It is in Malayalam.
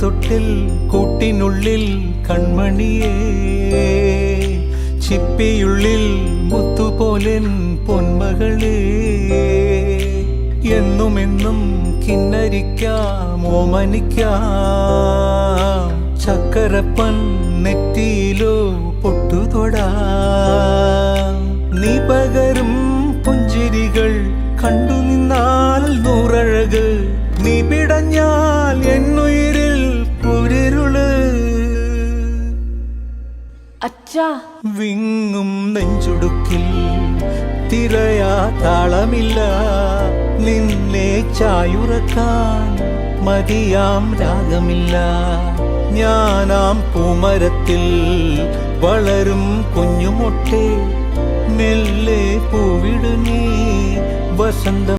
തൊട്ടിൽ കൂട്ടിനുള്ളിൽ കൺമണിയേ, ചിപ്പിയുള്ളിൽ മുത്തുപോലെൻ പൊന്മകളേ, എന്നുമെന്നും കിന്നരിക്കാം ഓമനിക്കാം, ചക്കരപ്പൻ നെറ്റിയിലോ പൊട്ടുതൊടാം. നീ പകരും പുഞ്ചിരികൾ കണ്ടു നിന്നാൽ നൂറഴക്, നീ പിടഞ്ഞാൽ എന്നുയിരിൽ പുരിരുള്. അച്ഛാ, വിങ്ങും നെഞ്ചുടുക്കിൽ തിരയാ താളമില്ല, നിന്നെ ചായുറക്കാൻ മതിയാം രാഗമില്ല. ഞാനാം പൂമരത്തിൽ വളരും കുഞ്ഞുമൊട്ടെ, മെല്ലെ പൂവിടു നീ വസന്തം.